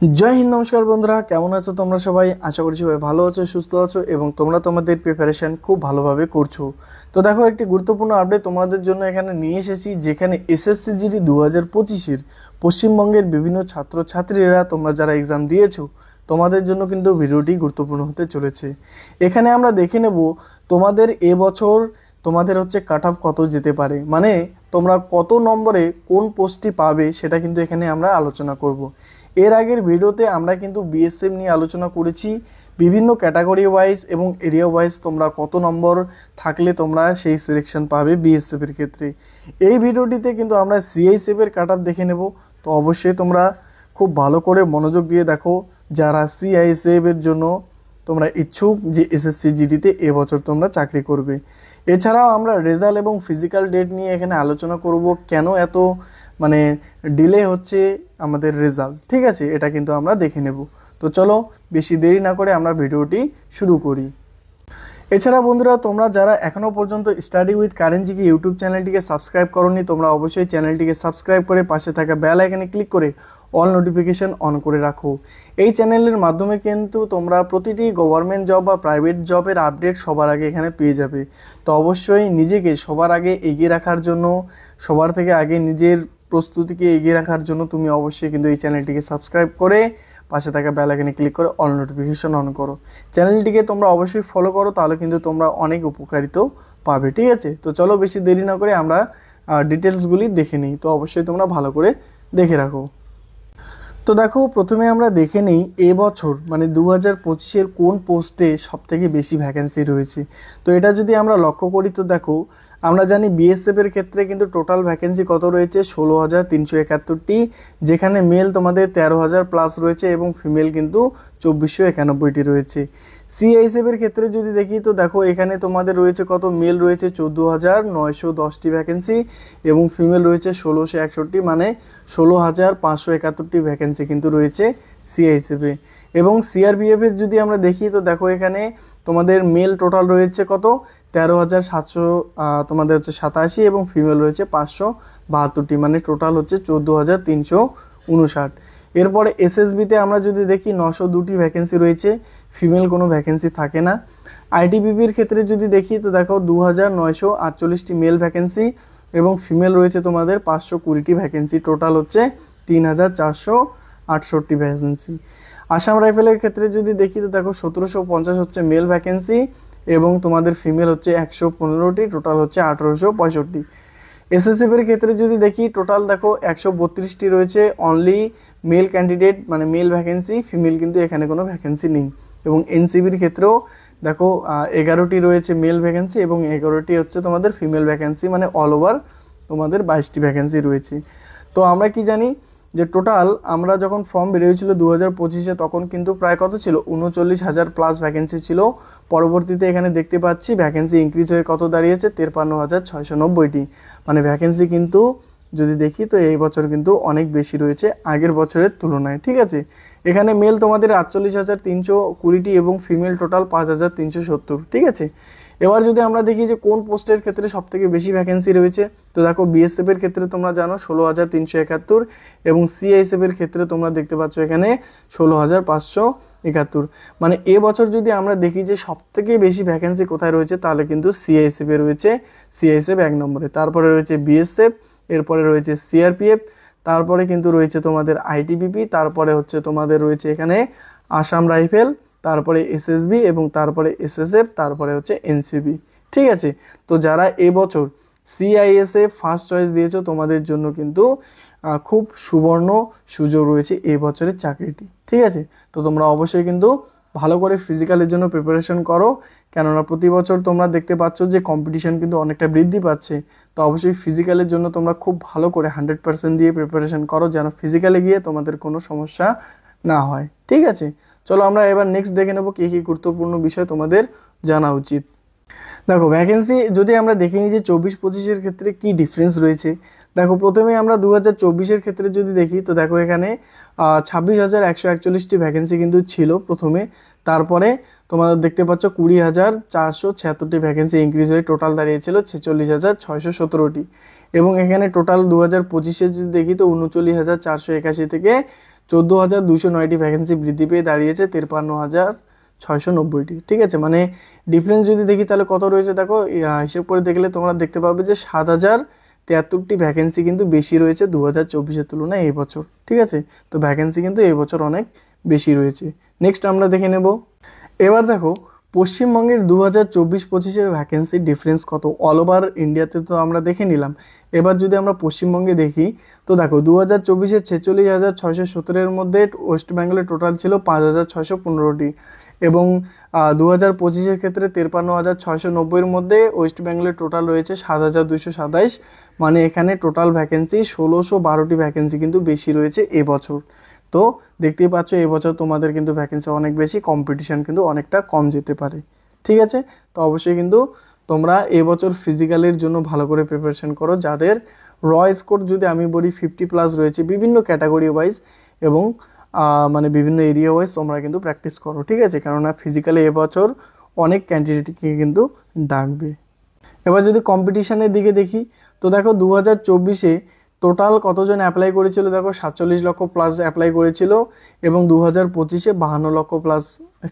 जय हिंद नमस्कार बंधुरा केमन आছো তোমরা সবাই আশা করছি সবাই ভালো আছো সুস্থ আছো এবং তোমরা তোমাদের প্রিপারেশন খুব ভালোভাবে করছো। তো দেখো একটি গুরুত্বপূর্ণ আপডেট তোমাদের জন্য এখানে নিয়ে এসেছি, যেখানে এসএসসি জিডি 2025 পশ্চিমবঙ্গের বিভিন্ন ছাত্রছাত্রীরা তোমরা যারা এক্সাম দিয়েছো তোমাদের জন্য কিন্তু ভিডিওটি গুরুত্বপূর্ণ হতে চলেছে। এখানে আমরা দেখে নেব তোমাদের এবছর তোমাদের হচ্ছে কাট অফ কত যেতে পারে, মানে তোমরা কত নম্বরে কোন পোস্টটি পাবে সেটা কিন্তু এখানে আমরা আলোচনা করব। এর আগের ভিডিওতে আমরা কিন্তু বিএসএফ নিয়ে আলোচনা করেছি, বিভিন্ন ক্যাটাগরি ওয়াইজ এবং এরিয়া ওয়াইজ তোমরা কত নম্বর থাকলে তোমরা সেই সিলেকশন পাবে বিএসএফ এর ক্ষেত্রে। এই ভিডিওটিতে কিন্তু আমরা সিআইএসএফ এর কাট অফ দেখে নেব। তো অবশ্যই তোমরা খুব ভালো করে মনোযোগ দিয়ে দেখো, যারা সিআইএসএফ এর জন্য তোমরা ইচ্ছুক যে এসএসসি জিডিতে এবছর তোমরা চাকরি করবে। এছাড়াও আমরা রেজাল্ট এবং ফিজিক্যাল ডেট নিয়ে এখানে আলোচনা করব, কেন এত ডিলে হচ্ছে আমাদের রেজাল্ট, ঠিক আছে, এটা কিন্তু আমরা দেখে নেব। তো চলো বেশি দেরি না করে আমরা ভিডিওটি শুরু করি। এছাড়া বন্ধুরা তোমরা যারা এখনও পর্যন্ত study with current GK YouTube চ্যানেলটিকে সাবস্ক্রাইব করোনি, তোমরা অবশ্যই চ্যানেলটিকে সাবস্ক্রাইব করে পাশে থাকা বেল আইকনে ক্লিক করে অল নোটিফিকেশন অন করে রাখো। এই চ্যানেলের মাধ্যমে কিন্তু তোমরা প্রতিটি গভর্নমেন্ট জব বা প্রাইভেট জবের আপডেট সবার আগে এখানে পেয়ে যাবে। তো অবশ্যই নিজেকে সবার আগে এগিয়ে রাখার জন্য, সবার থেকে আগে নিজের প্রস্তুতিকে এগিয়ে রাখার জন্য তুমি অবশ্যই কিন্তু এই চ্যানেলটিকে সাবস্ক্রাইব করে পাশে থাকা বেল আইকনে ক্লিক করে অল নোটিফিকেশন অন করো। চ্যানেলটিকে তোমরা অবশ্যই ফলো করো, তাহলে কিন্তু তোমরা অনেক উপকারিত পাবে, ঠিক আছে। তো চলো বেশি দেরি না করে আমরা ডিটেলসগুলি দেখে নিই। তো অবশ্যই তোমরা ভালো করে দেখে রাখো। তো দেখো প্রথমে আমরা দেখে নিই এবছর 2025-এর কোন পোস্টে সবথেকে বেশি ভ্যাকেন্সি রয়েছে। তো এটা যদি আমরা লক্ষ্য করি তো দেখো আমরা জানি বিএসএফ এর ক্ষেত্রে কিন্তু টোটাল ভ্যাকেন্সি কত রয়েছে 16,371টি, যেখানে মেল তোমাদের 13,000 প্লাস রয়েছে এবং ফিমেল কিন্তু 2,491টি রয়েছে। সিআইএসএফ এর ক্ষেত্রে যদি দেখি তো দেখো এখানে তোমাদের রয়েছে কত, মেল রয়েছে 14,910টি ভ্যাকেন্সি এবং ফিমেল রয়েছে 1,661, মানে 16,571টি ভ্যাকেন্সি কিন্তু রয়েছে সিআইএসএফ এ। এবং সিআরপিএফ এর যদি আমরা দেখি তো দেখো এখানে তোমাদের মেল টোটাল রয়েছে কত 13,700 তোমাদের হচ্ছে 87 এবং ফিমেল রয়েছে 572টি, মানে টোটাল হচ্ছে 14,359। এরপরে এসএসবিতে আমরা যদি দেখি 902টি ভ্যাকেন্সি রয়েছে, ফিমেল কোনো ভ্যাকেন্সি থাকে না। আইটিবিপির ক্ষেত্রে যদি দেখি তো দেখো 2,948টি মেল ভ্যাকেন্সি এবং ফিমেল রয়েছে তোমাদের 520টি ভ্যাকেন্সি, টোটাল হচ্ছে 3,468টি ভ্যাকেন্সি। আসাম রাইফেলের ক্ষেত্রে যদি দেখি তো দেখো 1,750 হচ্ছে মেল ভ্যাকেন্সি এবং তোমাদের ফিমেল হচ্ছে 115টি, টোটাল হচ্ছে 1,865। এসএসএফ এর ক্ষেত্রে যদি দেখি টোটাল দেখো 132টি রয়েছে অনলি মেল ক্যান্ডিডেট, মানে মেল ভ্যাকেন্সি, ফিমেল কিন্তু এখানে কোনো ভ্যাকেন্সি নেই। এবং এনসিবির ক্ষেত্রেও দেখো 11টি রয়েছে মেল ভ্যাকেন্সি এবং 11টি হচ্ছে তোমাদের ফিমেল ভ্যাকেন্সি, মানে অল ওভার তোমাদের 22টি ভ্যাকেন্সি রয়েছে। তো আমরা কি জানি যে টোটাল আমরা যখন ফর্ম বেরিয়েছিল 2025-এ তখন কিন্তু প্রায় কত ছিল 39,000 প্লাস ভ্যাকেন্সি ছিল। পরবর্তীতে এখানে দেখতে পাচ্ছি ভ্যাকেন্সি ইনক্রিজ হয়ে কত দাঁড়িয়েছে 53,690টি, মানে ভ্যাকেন্সি কিন্তু যদি দেখি তো এই বছর কিন্তু অনেক বেশি রয়েছে আগের বছরের তুলনায়, ঠিক আছে। এখানে মেল তোমাদের 48,320টি এবং ফিমেল টোটাল 5,370, ঠিক আছে। এবার যদি আমরা দেখি যে কোন পোস্টের ক্ষেত্রে সবথেকে বেশি ভ্যাকেন্সি রয়েছে, তো দেখো বিএসএফ এর ক্ষেত্রে তোমরা জানো 16,371 এবং সিআইএসএফ এর ক্ষেত্রে তোমরা দেখতে পাচ্ছ এখানে 16,571, মানে এবছর যদি আমরা দেখি যে সবথেকে বেশি ভ্যাকেন্সি কোথায় রয়েছে তাহলে কিন্তু সিআইএসএফ এ রয়েছে, সিআইএসএফ 1 নম্বরে, তারপরে রয়েছে বিএসএফ, এরপরে রয়েছে সিআরপিএফ, তারপরে কিন্তু রয়েছে তোমাদের আইটিবিপি, তারপরে হচ্ছে তোমাদের রয়েছে এখানে আসাম রাইফেল, তারপরে এসএসবি এবং তারপরে এসএসএফ, তারপরে হচ্ছে এনসিবি, ঠিক আছে। তো যারা এবছর সিআইএসএফ ফার্স্ট চয়েস দিয়েছো তোমাদের জন্য কিন্তু খুব সুবর্ণ সুযোগ রয়েছে এই বছরের চাকরিটি, ঠিক আছে। তো তোমরা অবশ্যই কিন্তু ভালো করে ফিজিক্যালের জন্য প্রিপারেশন করো, কেননা প্রতি বছর তোমরা দেখতে পাচ্ছ যে কম্পিটিশন কিন্তু অনেকটা বৃদ্ধি পাচ্ছে। তো অবশ্যই ফিজিক্যালের জন্য তোমরা খুব ভালো করে 100% দিয়ে প্রিপারেশন করো, যেন ফিজিক্যালে গিয়ে তোমাদের কোনো সমস্যা না হয়, ঠিক আছে। চলো আমরা এবার নেক্সট দেখে নেব কী কী গুরুত্বপূর্ণ বিষয় তোমাদের জানা উচিত। দেখো ভ্যাকেন্সি যদি আমরা দেখে নিই যে 24-25-এর ক্ষেত্রে কি ডিফারেন্স রয়েছে। দেখো প্রথমে আমরা 2024-এর ক্ষেত্রে যদি দেখি তো দেখো এখানে 26,141টি ভ্যাকেন্সি কিন্তু ছিল প্রথমে, তারপরে তোমরা দেখতে পাচ্ছ 20,476টি ভ্যাকেন্সি ইনক্রিজ হয়ে টোটাল দাঁড়িয়েছিল 46,617টি। এবং এখানে টোটাল 2025-এ যদি দেখি তো 39,481 থেকে 14,209টি ভ্যাকেন্সি বৃদ্ধি পেয়ে দাঁড়িয়েছে 53,690টি। ঠিক আছে, মানে ডিফারেন্স যদি দেখি তাহলে কত রয়েছে দেখো, হিসেব করে দেখলে তোমরা দেখতে পাবে যে 7,073টি ভ্যাকেন্সি কিন্তু বেশি রয়েছে 2024-এর তুলনায় এই বছর। ঠিক আছে, তো ভ্যাকেন্সি কিন্তু এই বছর অনেক বেশি রয়েছে। নেক্সট আমরা দেখে নেব। এবার দেখো পশ্চিমবঙ্গের 2024-25-এর ভ্যাকেন্সির ডিফারেন্স কত। অল ওভার ইন্ডিয়াতে তো আমরা দেখে নিলাম, এবার যদি আমরা পশ্চিমবঙ্গে দেখি তো দেখো 2024-এ 46,617-এর মধ্যে ওয়েস্ট বেঙ্গলের টোটাল ছিল 5,615টি, এবং 2025-এর ক্ষেত্রে 53,690-এর মধ্যে ওয়েস্ট বেঙ্গলের টোটাল রয়েছে 7,227, মানে এখানে টোটাল ভ্যাকেন্সি 1,612টি ভ্যাকেন্সি কিন্তু বেশি রয়েছে এবছর। তো দেখতেই পাচ্ছ এবছর তোমাদের কিন্তু ভ্যাকেন্সি অনেক বেশি, কম্পিটিশন কিন্তু অনেকটা কম যেতে পারে। ঠিক আছে, তো অবশ্যই কিন্তু তোমরা এবছর ফিজিক্যালের জন্য ভালো করে প্রিপারেশন করো, যাদের র স্কোর যদি আমি বলি 50+ রয়েছে বিভিন্ন ক্যাটাগরি ওয়াইজ এবং মানে বিভিন্ন এরিয়া ওয়াইজ তোমরা কিন্তু প্র্যাকটিস করো। ঠিক আছে, কেননা ফিজিক্যালে এবছর অনেক ক্যান্ডিডেটকে কিন্তু ডাকবে। এবার যদি কম্পিটিশনের দিকে দেখি তো দেখো 2024-এ টোটাল কতজন অ্যাপ্লাই করেছিল, দেখো 47 লক্ষ প্লাস অ্যাপ্লাই করেছিল, এবং 2025-এ 52 লক্ষ প্লাস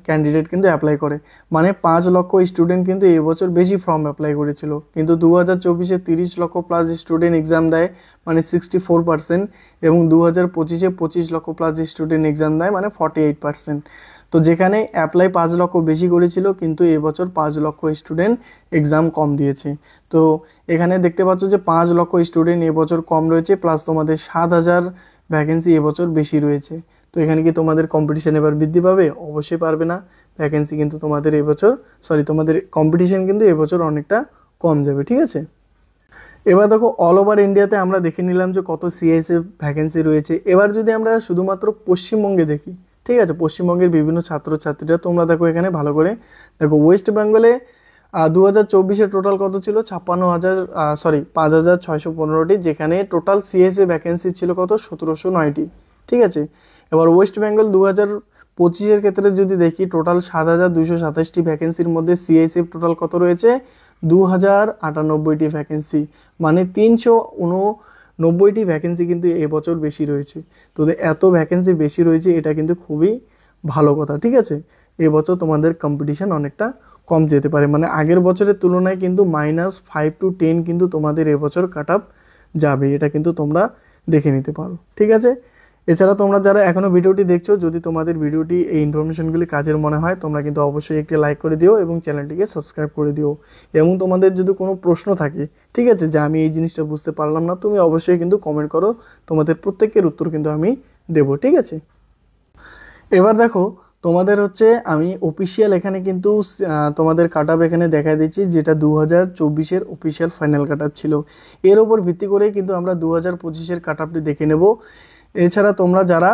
ক্যান্ডিডেট কিন্তু অ্যাপ্লাই করে, মানে 5 লক্ষ স্টুডেন্ট কিন্তু এবছর বেশি ফর্ম অ্যাপ্লাই করেছিল। কিন্তু 2024-এ 30 লক্ষ প্লাস স্টুডেন্ট এক্সাম দেয়, মানে 64%, এবং 2025-এ 25 লক্ষ প্লাস স্টুডেন্ট এক্সাম দেয়, মানে 48%। তো যেখানে অ্যাপ্লাই 5 লক্ষ বেশি করেছিল, কিন্তু এবছর 5 লক্ষ স্টুডেন্ট এক্সাম কম দিয়েছে। তো এখানে দেখতে পাচ্ছ যে 5 লক্ষ স্টুডেন্ট এবছর কম রয়েছে, প্লাস তোমাদের 7,000 ভ্যাকেন্সি এবছর বেশি রয়েছে। তো এখানে কি তোমাদের কম্পিটিশন এবার বৃদ্ধি পাবে? অবশ্যই পারবে না। ভ্যাকেন্সি কিন্তু তোমাদের এবছর তোমাদের কম্পিটিশন কিন্তু এবছর অনেকটা কম যাবে। ঠিক আছে, এবার দেখো অল ওভার ইন্ডিয়াতে আমরা দেখে নিলাম যে কত সিআইএসএফ ভ্যাকেন্সি রয়েছে। এবার যদি আমরা শুধুমাত্র পশ্চিমবঙ্গে দেখি, ঠিক আছে, পশ্চিমবঙ্গের বিভিন্ন ছাত্রছাত্রীরা তোমরা দেখো এখানে ভালো করে দেখো, ওয়েস্ট বেঙ্গলে 2024-এ টোটাল কত ছিল 5,615টি, যেখানে টোটাল সিএসএ ভ্যাকেন্সি ছিল কত 1,709টি। ঠিক আছে, এবার ওয়েস্ট বেঙ্গল 2025-এর ক্ষেত্রে যদি দেখি টোটাল 7,227টি ভ্যাকেন্সির মধ্যে সিএসএফ টোটাল কত রয়েছে 2,098টি ভ্যাকেন্সি, মানে 389টি ভ্যাকেন্সি কিন্তু এবছর বেশি রয়েছে। তো এত ভ্যাকেন্সি বেশি রয়েছে, এটা কিন্তু খুবই ভালো কথা। ঠিক আছে, এবছর তোমাদের কম্পিটিশন অনেকটা কম যেতে পারে, মানে আগের বছরের তুলনায় কিন্তু -5 to 10 কিন্তু তোমাদের এবছর কাট আপ যাবে, এটা কিন্তু তোমরা দেখে নিতে পারো। ঠিক আছে, এছাড়া তোমরা যারা এখনও ভিডিওটি দেখছো, যদি তোমাদের ভিডিওটি এই ইনফরমেশনগুলি কাজের মনে হয়, তোমরা কিন্তু অবশ্যই একটি লাইক করে দিও এবং চ্যানেলটিকে সাবস্ক্রাইব করে দিও। এবং তোমাদের যদি কোনো প্রশ্ন থাকে, ঠিক আছে, যে আমি এই জিনিসটা বুঝতে পারলাম না, তুমি অবশ্যই কিন্তু কমেন্ট করো, তোমাদের প্রত্যেকের উত্তর কিন্তু আমি দেবো। ঠিক আছে, এবার দেখো তোমাদের আমি অফিসিয়াল এখানে কিন্তু তোমাদের কাট আপ এখানে দেখা দিচ্ছি, যেটা 2024-এর অফিসিয়াল ফাইনাল কাট আপ ছিল। এর ওপর ভিত্তি করেই কিন্তু আমরা 2025-এর কাট আপটি দেখে নেব। এছাড়া তোমরা যারা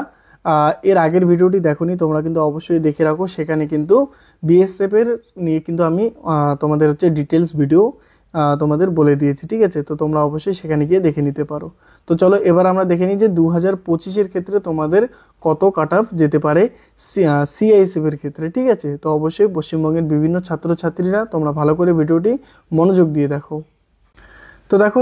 এর আগের ভিডিওটি দেখোনি, তোমরা কিন্তু অবশ্যই দেখে রাখো, সেখানে কিন্তু বিএসএফের নিয়ে কিন্তু আমি তোমাদের ডিটেলস ভিডিও তোমাদের বলে দিয়েছি। ঠিক আছে, তো তোমরা অবশ্যই সেখানে গিয়ে দেখে নিতে পারো। তো চলো এবার আমরা দেখে নিই যে 2025-এর ক্ষেত্রে তোমাদের কত কাট অফ যেতে পারে সিআইএসএফের ক্ষেত্রে। ঠিক আছে, তো অবশ্যই পশ্চিমবঙ্গের বিভিন্ন ছাত্রছাত্রীরা তোমরা ভালো করে ভিডিওটি মনোযোগ দিয়ে দেখো। তো দেখো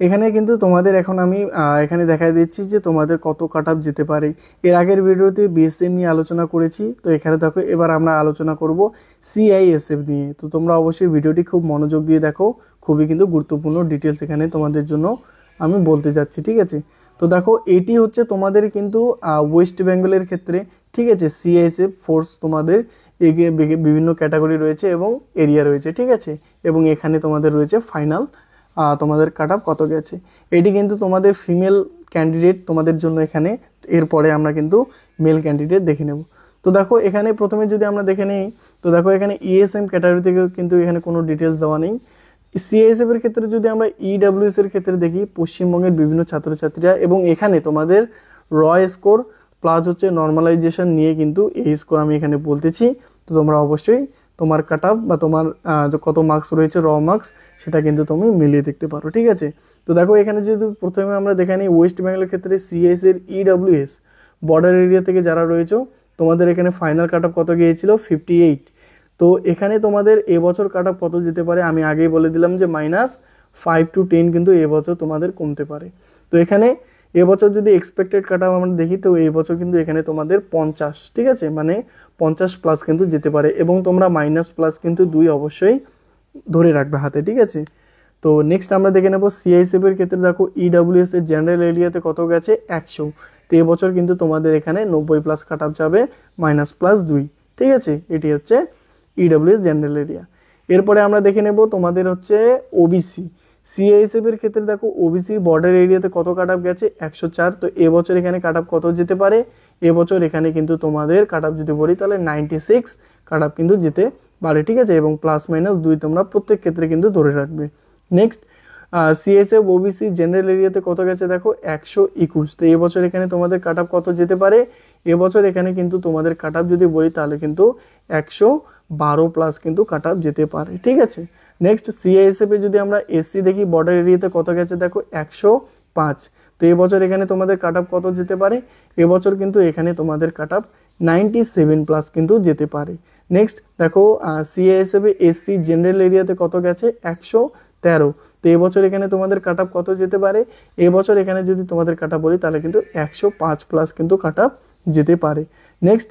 এখানে কিন্তু তোমাদের এখন আমি এখানে দেখা দিচ্ছি যে তোমাদের কত কাট অফ যেতে পারে। এর আগের ভিডিওতে বিএসএফ নিয়ে আলোচনা করেছি, তো এখানে দেখো এবার আমরা আলোচনা করব সিআইএসএফ নিয়ে। তো তোমরা অবশ্যই ভিডিওটি খুব মনোযোগ দিয়ে দেখো, খুবই কিন্তু গুরুত্বপূর্ণ ডিটেলস এখানে তোমাদের জন্য আমি বলতে যাচ্ছি। ঠিক আছে, তো দেখো এটি তোমাদের কিন্তু ওয়েস্ট বেঙ্গলের ক্ষেত্রে। ঠিক আছে, সিআইএসএফ ফোর্স তোমাদের বিভিন্ন ক্যাটাগরি রয়েছে এবং এরিয়া রয়েছে। ঠিক আছে, এবং এখানে তোমাদের রয়েছে ফাইনাল তোমাদের কাট আপ কত গেছে। এটি কিন্তু তোমাদের ফিমেল ক্যান্ডিডেট তোমাদের জন্য এখানে, এরপরে আমরা কিন্তু মেল ক্যান্ডিডেট দেখে নেব। তো দেখো এখানে প্রথমে যদি আমরা দেখে নিই, তো দেখো এখানে ইএসএম ক্যাটাগরি থেকে কিন্তু এখানে কোনো ডিটেলস দেওয়া নেই। সিআইএসএফ এর ক্ষেত্রে যদি আমরা ইডব্লিউএস এর ক্ষেত্রে দেখি, পশ্চিমবঙ্গের বিভিন্ন ছাত্রছাত্রীরা, এবং এখানে তোমাদের র স্কোর প্লাস নর্মালাইজেশন নিয়ে কিন্তু এই স্কোর আমি এখানে বলতেছি। তো তোমরা অবশ্যই তোমার কাট আপ বা তোমার কত মার্কস রয়েছে র মার্কস, সেটা কিন্তু তুমি মিলিয়ে দেখতে পারো। ঠিক আছে, তো দেখো এখানে যদি প্রথমে আমরা দেখে নিই ওয়েস্ট বেঙ্গলের ক্ষেত্রে সিএস এর ইডব্লিউএস বর্ডার এরিয়া থেকে যারা রয়েছে, তোমাদের এখানে ফাইনাল কাট আপ কত গিয়েছিল 58। তো এখানে তোমাদের এবছর কাট আপ কত যেতে পারে আমি আগেই বলে দিলাম যে -5 to 10 কিন্তু এবছর তোমাদের কমতে পারে। তো এখানে এবছর যদি এক্সপেক্টেড কাট অফ আমরা দেখি তো এই বছর কিন্তু এখানে তোমাদের 50, ঠিক আছে, মানে 50 প্লাস কিন্তু যেতে পারে, এবং তোমরা মাইনাস প্লাস কিন্তু 2 অবশ্যই ধরে রাখবে হাতে, ঠিক আছে। তো নেক্সট আমরা দেখে নেব সিআইএসএফ এর ক্ষেত্রে। দেখো ইডাব্লিউএস এর জেনারেল এরিয়াতে কত গেছে 100, তো এবছর কিন্তু তোমাদের এখানে 90 প্লাস কাট অফ যাবে, মাইনাস প্লাস 2, ঠিক আছে। এটি হচ্ছে ইডাব্লিউএস জেনারেল এরিয়া। এরপরে আমরা দেখে নেব তোমাদের হচ্ছে ওবিসি। সিআইএসএফ এর ক্ষেত্রে দেখো ওবিসি বর্ডার এরিয়াতে কত কাট অফ গেছে 104, তো এবছর এখানে কাট অফ কত যেতে পারে, এবছর এখানে কিন্তু তোমাদের কাট অফ যদি বলি তাহলে 96 কাট অফ কিন্তু যেতে পারে, ঠিক আছে, এবং প্লাস মাইনাস 2 তোমরা প্রত্যেক ক্ষেত্রে কিন্তু ধরে রাখবে। নেক্সট সিএসএফ ওবিসি জেনারেল এরিয়াতে কত গেছে দেখো 121, তো এবছর এখানে তোমাদের কাট অফ কত যেতে পারে, এবছর এখানে কিন্তু তোমাদের কাট অফ যদি বলি তাহলে কিন্তু 112 প্লাস কিন্তু কাট অফ যেতে পারে, ঠিক আছে। নেক্সট সিআইএসএফ এ যদি আমরা এসসি দেখি বর্ডার এরিয়াতে কত গেছে দেখো 105, তো এবছর এখানে তোমাদের কাট অফ কত যেতে পারে, এবছর কিন্তু এখানে তোমাদের কাট অফ 97 প্লাস কিন্তু যেতে পারে। নেক্সট দেখো সিআইএসএফ এ এসসি জেনারেল এরিয়াতে কত গেছে 113, তো এবছর এখানে তোমাদের কাট অফ কত যেতে পারে, এবছর এখানে যদি তোমাদের কাট অফ বলি তাহলে কিন্তু 105 প্লাস কিন্তু কাট অফ যেতে পারে। নেক্সট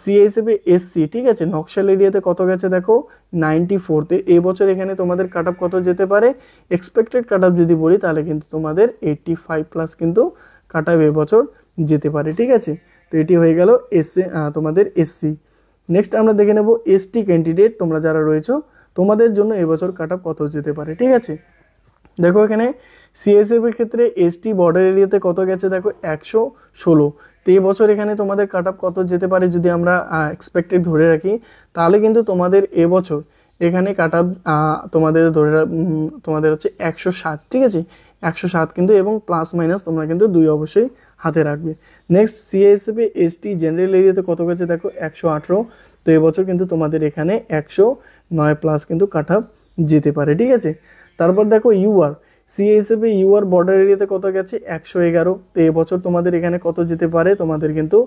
সিআইএসএফ এ এসসি, ঠিক আছে, নকশাল এরিয়াতে কত গেছে দেখো 94, তো এবছর এখানে তোমাদের কাট অফ কত যেতে পারে, এক্সপেক্টেড কাট অফ যদি বলি তাহলে কিন্তু তোমাদের 85 প্লাস কিন্তু কাট অফ এবছর যেতে পারে, ঠিক আছে। তো এটি হয়ে গেল এসসি তোমাদের এসসি। নেক্সট আমরা দেখে নেব এসটি ক্যান্ডিডেট তোমরা যারা রয়েছো তোমাদের জন্য এবছর কাট অফ কত যেতে পারে, ঠিক আছে। দেখো এখানে সিএসএফ এর ক্ষেত্রে এসটি বর্ডার এরিয়াতে কত গেছে দেখো 116, তো এই বছর এখানে তোমাদের কাট অফ কত যেতে পারে যদি আমরা এক্সপেক্টেড ধরে রাখি তাহলে কিন্তু তোমাদের এবছর এখানে কাট অফ তোমাদের তোমাদের হচ্ছে 107, ঠিক আছে, 107 কিন্তু, এবং প্লাস মাইনাস তোমরা কিন্তু 2 অবশ্যই হাতে রাখবে। নেক্সট সিএসএফ এ এসটি জেনারেল এরিয়াতে কত গেছে দেখো 118, তো এবছর কিন্তু তোমাদের এখানে 109 প্লাস কিন্তু কাট অফ যেতে পারে, ঠিক আছে। তারপর দেখো ইউআর, সিএসএফ এ ইউআর বর্ডার এরিয়াতে কত গেছে 111, তো এবছর তোমাদের এখানে কত যেতে পারে, তোমাদের কিন্তু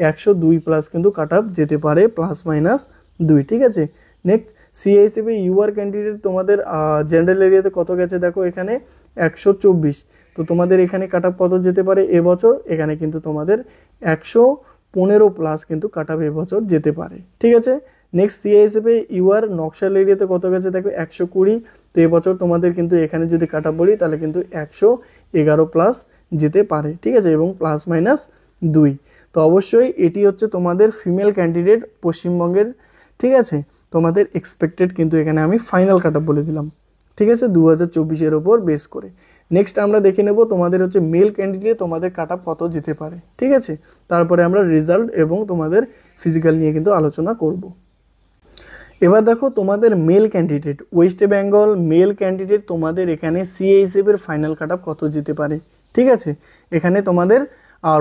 102 প্লাস কিন্তু কাট অফ যেতে পারে, প্লাস মাইনাস 2, ঠিক আছে। নেক্সট সিএসএফ এ ইউআর ক্যান্ডিডেট তোমাদের জেনারেল এরিয়াতে কত গেছে দেখো এখানে 124, তো তোমাদের এখানে কাট অফ কত যেতে পারে এবছর, এখানে কিন্তু তোমাদের 115 প্লাস কিন্তু কাট অফ এবছর যেতে পারে, ঠিক আছে। নেক্সট সিআইএসএফ এ ইউআর নকশাল এরিয়াতে কত গেছে দেখো 120, তো এবছর তোমাদের কিন্তু এখানে যদি কাট অফ বলি তাহলে কিন্তু 111 প্লাস যেতে পারে, ঠিক আছে, এবং প্লাস মাইনাস 2। তো অবশ্যই এটি হচ্ছে তোমাদের ফিমেল ক্যান্ডিডেট পশ্চিমবঙ্গের, ঠিক আছে, তোমাদের এক্সপেক্টেড কিন্তু এখানে আমি ফাইনাল কাট অফ বলে দিলাম, ঠিক আছে, 2024-এর ওপর বেস করে। নেক্সট আমরা দেখে নেব তোমাদের হচ্ছে মেল ক্যান্ডিডেট তোমাদের কাট অফ কত যেতে পারে, ঠিক আছে, তারপরে আমরা রেজাল্ট এবং তোমাদের ফিজিক্যাল নিয়ে কিন্তু আলোচনা করব। এবার দেখো তোমাদের male candidate West Bengal male candidate তোমাদের এখানে সিএইচএফ এর ফাইনাল কাট অফ কত যেতে পারে, ঠিক আছে। এখানে তোমাদের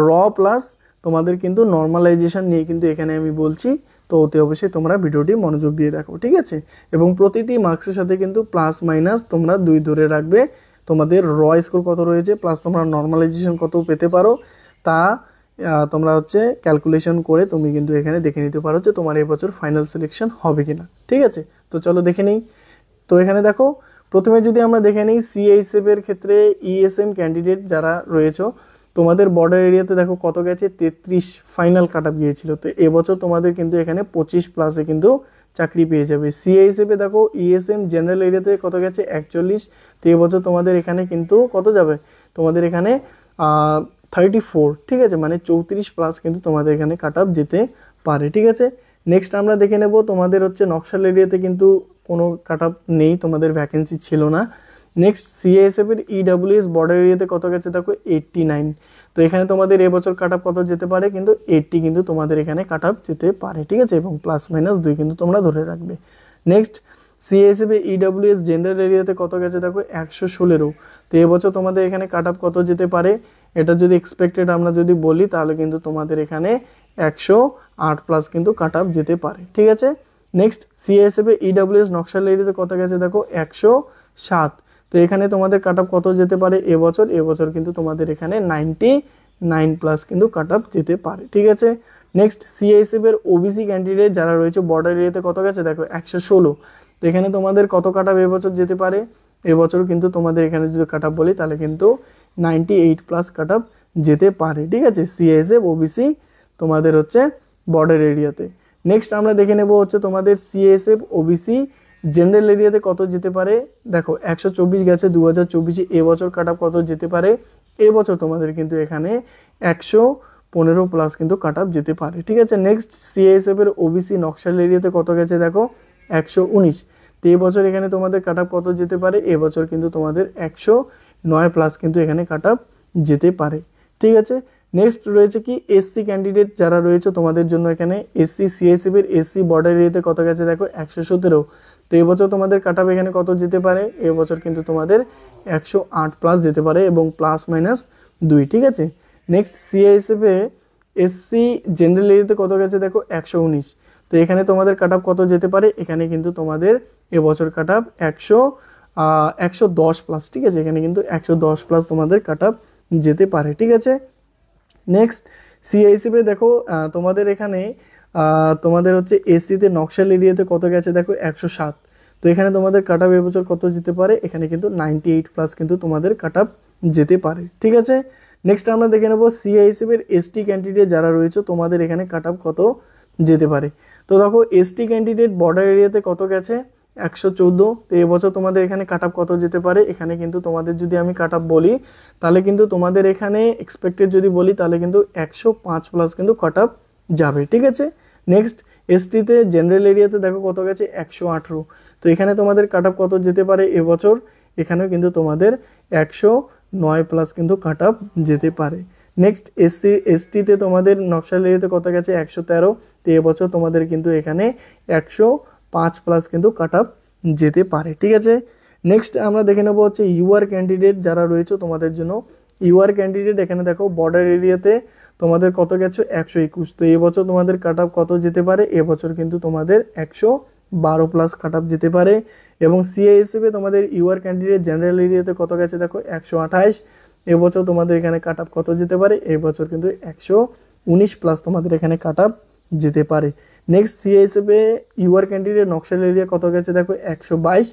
র প্লাস তোমাদের কিন্তু নর্মালাইজেশন নিয়ে কিন্তু এখানে আমি বলছি, তো অতি অবশ্যই তোমরা ভিডিওটি মনোযোগ দিয়ে দেখো, ঠিক আছে, এবং প্রতিটি মার্কসের সাথে কিন্তু প্লাস মাইনাস তোমরা 2 ধরে রাখবে, তোমাদের র স্কোর কত রয়েছে প্লাস তোমরা নর্মালাইজেশন কত পেতে পারো তা তোমরা হচ্ছে ক্যালকুলেশন করে তুমি কিন্তু এখানে দেখে নিতে পারো যে তোমার এবছর ফাইনাল সিলেকশন হবে কিনা, ঠিক আছে। তো চলো দেখে নিই। তো এখানে দেখো প্রথমে যদি আমরা দেখে নিই সিএইচএফ এর ক্ষেত্রে ইএসএম ক্যান্ডিডেট যারা রয়েছে তোমাদের বর্ডার এরিয়াতে দেখো কত গেছে 33 ফাইনাল কাট অফ গিয়েছিল, তো এবছর তোমাদের কিন্তু এখানে 25 প্লাসে কিন্তু চাকরি পেয়ে যাবে। সিএইচএফ এ দেখো ইএসএম জেনারেল এরিয়াতে কত গেছে 41, তো এবছর তোমাদের এখানে কিন্তু কত যাবে, তোমাদের এখানে 34, ঠিক আছে, মানে 34 প্লাস কিন্তু তোমাদের এখানে কাট অফ যেতে পারে, ঠিক আছে। নেক্সট আমরা দেখে নেব তোমাদের হচ্ছে নকশাল এরিয়াতে কিন্তু কোনো কাট অফ নেই, তোমাদের ভ্যাকেন্সি ছিল না। নেক্সট সিএসএফ এর ইডাব্লিউএস বর্ডার এরিয়াতে কত গেছে দেখো 89, তো এখানে তোমাদের এবছর কাট অফ কত যেতে পারে কিন্তু 80 কিন্তু তোমাদের এখানে কাট অফ যেতে পারে, ঠিক আছে, এবং প্লাস মাইনাস 2 কিন্তু তোমরা ধরে রাখবে। নেক্সট সিএসএফ এ ইডাব্লিউএস জেনারেল এরিয়াতে কত গেছে দেখো 116, তো এবছর তোমাদের এখানে কাট অফ কত যেতে পারে, এটা যদি এক্সপেক্টেড আমরা যদি বলি তাহলে কিন্তু তোমাদের এখানে 108 প্লাস কিন্তু কাট অফ যেতে পারে, ঠিক আছে। নেক্সট সিএসএফ এ ইডাব্লিউএস নকশাল এরিয়াতে কত গেছে দেখো 107, তো এখানে তোমাদের কাট অফ কত যেতে পারে এবছর কিন্তু তোমাদের এখানে 99 প্লাস কিন্তু কাট অফ যেতে পারে, ঠিক আছে। নেক্সট সিএসএফ এর ওবিসি ক্যান্ডিডেট যারা রয়েছে বর্ডার এরিয়াতে কত গেছে দেখো 116, তো এখানে তোমাদের কত কাট অফ এবছর যেতে পারে, এবছর কিন্তু তোমাদের এখানে যদি কাট অফ বলি তাহলে কিন্তু 98 প্লাস কাট অফ যেতে পারে, ঠিক আছে, সিএসএফ ওবিসি তোমাদের হচ্ছে বর্ডার এরিয়াতে। নেক্সট আমরা দেখে নেব হচ্ছে তোমাদের সিএসএফ ওবিসি জেনারেল এরিয়াতে কত যেতে পারে। দেখো 124 গেছে 2024-এ, এবছর কাট অফ কত যেতে পারে, এবছর তোমাদের কিন্তু এখানে 115 প্লাস কিন্তু কাট অফ যেতে পারে, ঠিক আছে। নেক্সট সিএসএফ এর ওবিসি নকশাল এরিয়াতে কত গেছে দেখো 119, তো এবছর এখানে তোমাদের কাট অফ কত যেতে পারে, এবছর কিন্তু তোমাদের 109 প্লাস কিন্তু এখানে কাট অফ যেতে পারে, ঠিক আছে। নেক্সট রয়েছে কি এসসি ক্যান্ডিডেট যারা রয়েছে তোমাদের জন্য এখানে এসসি সিএসএফ এর এসসি বর্ডার এরিয়াতে কত গেছে দেখো 117, তো এবছর তোমাদের কাট অফ এখানে কত যেতে পারে, এবছর কিন্তু তোমাদের 108 প্লাস যেতে পারে এবং প্লাস মাইনাস 2, ঠিক আছে। নেক্সট সিএসএফ এ এসসি জেনারেল এরিয়াতে কত গেছে দেখো 119, তো এখানে তোমাদের কাট অফ কত যেতে পারে, এখানে কিন্তু তোমাদের এবছর কাট অফ 110 প্লাস, ঠিক আছে, এখানে কিন্তু 110 প্লাস তোমাদের কাট অফ যেতে পারে, ঠিক আছে। নেক্সট সিআইসিপে দেখো তোমাদের এখানে তোমাদের হচ্ছে এসসিতে নকশাল এরিয়াতে কত গেছে দেখো 107, তো এখানে তোমাদের কাট অফ এবছর কত যেতে পারে, এখানে কিন্তু 98 প্লাস কিন্তু তোমাদের কাট অফ যেতে পারে, ঠিক আছে। নেক্সট আমরা দেখে নেব সিআইসিপের এসটি ক্যান্ডিডেট যারা রয়েছে তোমাদের এখানে কাট অফ কত যেতে পারে। তো দেখো এসটি ক্যান্ডিডেট বর্ডার এরিয়াতে কত গেছে 114, তো এবছর তোমাদের এখানে কাট অফ কত যেতে পারে, এখানে কিন্তু তোমাদের যদি আমি কাট অফ বলি তাহলে কিন্তু তোমাদের এখানে এক্সপেক্টেড যদি বলি তাহলে কিন্তু 105 প্লাস কিন্তু কাট অফ যাবে, ঠিক আছে। নেক্সট এসটিতে জেনারেল এরিয়াতে দেখো কত গেছে 118, তো এখানে তোমাদের কাট অফ কত যেতে পারে এবছর, এখানেও কিন্তু তোমাদের 109 প্লাস কিন্তু কাট অফ যেতে পারে। নেক্সট এসটিতে তোমাদের নকশাল এরিয়াতে কত গেছে 113, তো এবছর তোমাদের কিন্তু এখানে 105 প্লাস কিন্তু কাট অফ যেতে পারে, ঠিক আছে। নেক্সট আমরা দেখে নেবো হচ্ছে ইউআর ক্যান্ডিডেট যারা রয়েছে তোমাদের জন্য। ইউআর ক্যান্ডিডেট এখানে দেখো বর্ডার এরিয়াতে তোমাদের কত গেছে 121, তো এবছর তোমাদের কাট অফ কত যেতে পারে, এবছর কিন্তু তোমাদের 112 প্লাস কাট অফ যেতে পারে। এবং সিআইএসএফে তোমাদের ইউআর ক্যান্ডিডেট জেনারেল এরিয়াতে কত গেছে দেখো 128, এবছর তোমাদের এখানে কাট অফ কত যেতে পারে, এবছর কিন্তু 119 প্লাস তোমাদের এখানে কাট অফ যেতে পারে। নেক্সট সিআইএসএফে ইউআর ক্যান্ডিডেট নকশাল এরিয়া কত গেছে দেখো 122,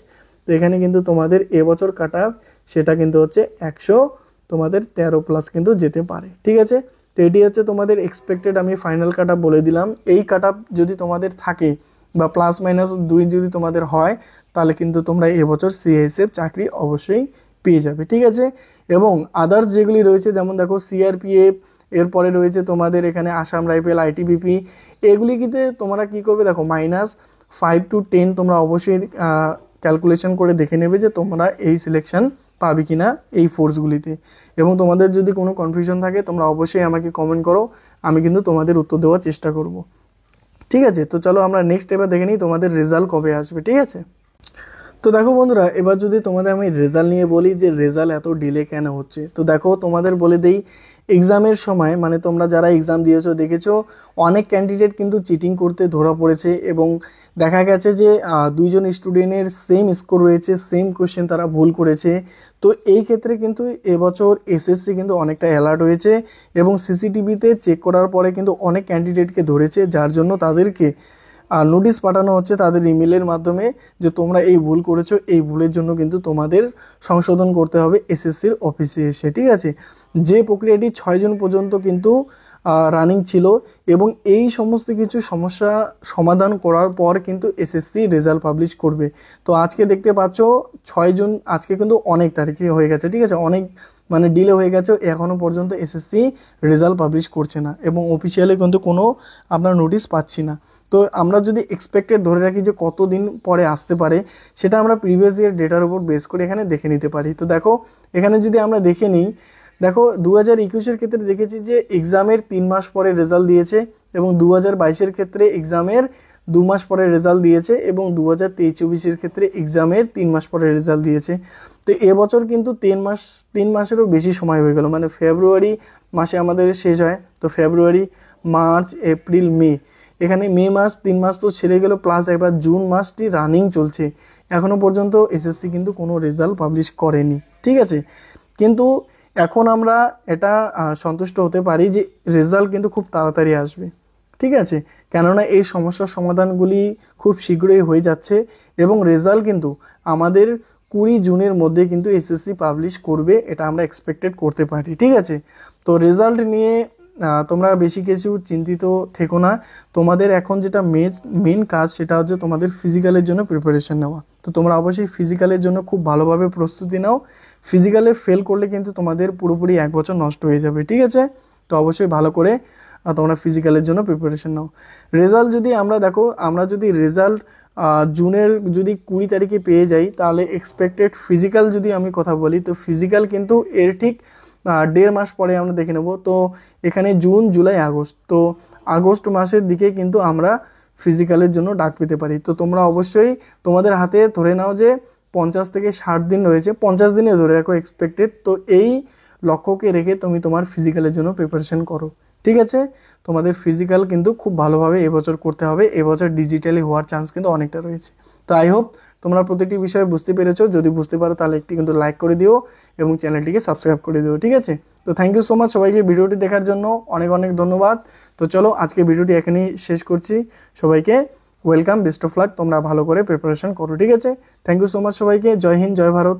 তো এখানে কিন্তু তোমাদের এবছর কাট অফ সেটা কিন্তু হচ্ছে 113 প্লাস কিন্তু যেতে পারে, ঠিক আছে। তো এটি হচ্ছে তোমাদের এক্সপেক্টেড আমি ফাইনাল কাট অফ বলে দিলাম। এই কাট অফ যদি তোমাদের থাকে বা প্লাস মাইনাস 2 যদি তোমাদের হয় তাহলে কিন্তু তোমরা এবছর সিআইএসএফ চাকরি অবশ্যই পেয়ে যাবে, ঠিক আছে। এবং আদার্স যেগুলি রয়েছে যেমন দেখো সিআরপিএফ, এরপরে রয়েছে তোমাদের এখানে আসাম রাইফেল, আইটিবিপি, এগুলিতে তোমরা কি করবে দেখো -5 to 10 তোমরা অবশ্যই ক্যালকুলেশন করে দেখে নেবে যে তোমরা এই সিলেকশন পাবে কিনা এই ফোর্সগুলিতে। এবং তোমাদের যদি কোনো কনফিউশন থাকে তোমরা অবশ্যই আমাকে কমেন্ট করো, আমি কিন্তু তোমাদের উত্তর দেওয়ার চেষ্টা করব, ঠিক আছে। তো চলো আমরা নেক্সট এবার দেখে নিই তোমাদের রেজাল্ট কবে আসবে, ঠিক আছে। তো দেখো বন্ধুরা, এবার যদি তোমাদের আমি রেজাল্ট নিয়ে বলি যে রেজাল্ট এত ডিলে কেন হচ্ছে, তো দেখো তোমাদের বলে দেই এক্সামের সময় মানে তোমরা যারা এক্সাম দিয়েছো দেখেছো অনেক ক্যান্ডিডেট কিন্তু চিটিং করতে ধরা পড়েছে এবং দেখা গেছে যে দুইজন স্টুডেন্টের সেম স্কোর রয়েছে, সেম কোশ্চেন তারা ভুল করেছে। তো এই ক্ষেত্রে কিন্তু এবছর এসএসসি কিন্তু অনেকটা অ্যালার্ট হয়েছে এবং সিসিটিভিতে চেক করার পরে কিন্তু অনেক ক্যান্ডিডেটকে ধরেছে, যার জন্য তাদেরকে নোটিশ পাঠানো হচ্ছে তাদের ইমেলের মাধ্যমে যে তোমরা এই ভুল করেছো, এই ভুলের জন্য কিন্তু তোমাদের সংশোধন করতে হবে এসএসসির অফিসে এসে, ঠিক আছে। যে প্রক্রিয়াটি 6 জন পর্যন্ত কিন্তু রানিং ছিল এবং এই সমস্ত কিছু সমস্যা সমাধান করার পর কিন্তু এসএসসি রেজাল্ট পাবলিশ করবে। তো আজকে দেখতে পাচ্ছ 6 জুন, আজকে কিন্তু অনেক তারিখে হয়ে গেছে, ঠিক আছে, অনেক মানে ডিলে হয়ে গেছে, এখনও পর্যন্ত এসএসসি রেজাল্ট পাবলিশ করছে না এবং অফিসিয়ালি কিন্তু কোনো আপনার নোটিশ পাচ্ছি না। তো আমরা যদি এক্সপেক্টেড ধরে রাখি যে কতদিন পরে আসতে পারে, সেটা আমরা প্রিভিয়াস ইয়ার ডেটার উপর বেস করে এখানে দেখে নিতে পারি। তো দেখো এখানে যদি আমরা দেখে নিই, দেখো 2021-এর ক্ষেত্রে দেখেছি যে এক্সামের 3 মাস পরে রেজাল্ট দিয়েছে এবং 2022-এর ক্ষেত্রে এক্সামের 2 মাস পরে রেজাল্ট দিয়েছে এবং 2023-24-এর ক্ষেত্রে এক্সামের 3 মাস পরে রেজাল্ট দিয়েছে। তো এবছর কিন্তু 3 মাসেরও বেশি সময় হয়ে গেল, মানে ফেব্রুয়ারি মাসে আমাদের শেষ হয়, তো ফেব্রুয়ারি, মার্চ, এপ্রিল, মে, এখানে মে মাস 3 মাস তো ছেড়ে গেল, প্লাস এবার জুন মাসটি রানিং চলছে, এখনও পর্যন্ত এসএসসি কিন্তু কোনো রেজাল্ট পাবলিশ করেনি, ঠিক আছে। কিন্তু এখন আমরা এটা সন্তুষ্ট হতে পারি যে রেজাল্ট কিন্তু খুব তাড়াতাড়ি আসবে, ঠিক আছে, কেননা এই সমস্যার সমাধানগুলি খুব শীঘ্রই হয়ে যাচ্ছে এবং রেজাল্ট কিন্তু আমাদের 20 জুনের মধ্যে কিন্তু এসএসসি পাবলিশ করবে, এটা আমরা এক্সপেক্টেড করতে পারি। ঠিক আছে, তো রেজাল্ট নিয়ে তোমরা বেশি কিছু চিন্তিত থেকো না। তোমাদের এখন যেটা মেন কাজ সেটা হচ্ছে তোমাদের ফিজিক্যালের জন্য প্রিপারেশন নেওয়া। তো তোমরা অবশ্যই ফিজিক্যালের জন্য খুব ভালোভাবে প্রস্তুতি নাও। ফিজিক্যালে ফেল করলে কিন্তু তোমাদের পুরোপুরি 1 বছর নষ্ট হয়ে যাবে। ঠিক আছে, তো অবশ্যই ভালো করে তোমরা ফিজিক্যালের জন্য প্রিপারেশন নাও। রেজাল্ট যদি আমরা যদি রেজাল্ট জুনের যদি 20 তারিখে পেয়ে যাই, তাহলে এক্সপেক্টেড ফিজিক্যাল যদি আমি কথা বলি, তো ফিজিক্যাল কিন্তু এর ঠিক 1.5 মাস পরে আমরা দেখে নেব। তো এখানে জুন, জুলাই, আগস্ট, তো আগস্ট মাসের দিকে কিন্তু আমরা ফিজিক্যালের জন্য ডাক পেতে পারি। তো তোমরা অবশ্যই তোমাদের হাতে ধরে নাও যে 50 থেকে 60 দিন রয়েছে, 50 দিনে ধরে রাখো এক্সপেক্টেড। তো এই লক্ষ্যকে রেখে তুমি তোমার ফিজিক্যালের জন্য প্রিপারেশন করো। ঠিক আছে, তোমাদের ফিজিক্যাল কিন্তু খুব ভালোভাবে এবছর করতে হবে। এবছর ডিজিটালি হওয়ার চান্স কিন্তু অনেকটা রয়েছে। তো আই হোপ তোমরা প্রতিটি বিষয়ে বুঝতে পেরেছো। যদি বুঝতে পারো তাহলে একটি কিন্তু লাইক করে দিও এবং চ্যানেলটিকে সাবস্ক্রাইব করে দিও। ঠিক আছে, তো থ্যাংক ইউ সো মাচ সবাইকে ভিডিওটি দেখার জন্য, অনেক অনেক ধন্যবাদ। তো চলো আজকে ভিডিওটি এখানেই শেষ করছি। সবাইকে ওয়েলকাম, বেস্ট অফ লাক, তোমরা ভালো করে প্রিপারেশন করো। ঠিক আছে, থ্যাংক ইউ সো মাচ সবাইকে। জয় হিন্দ, জয় ভারত।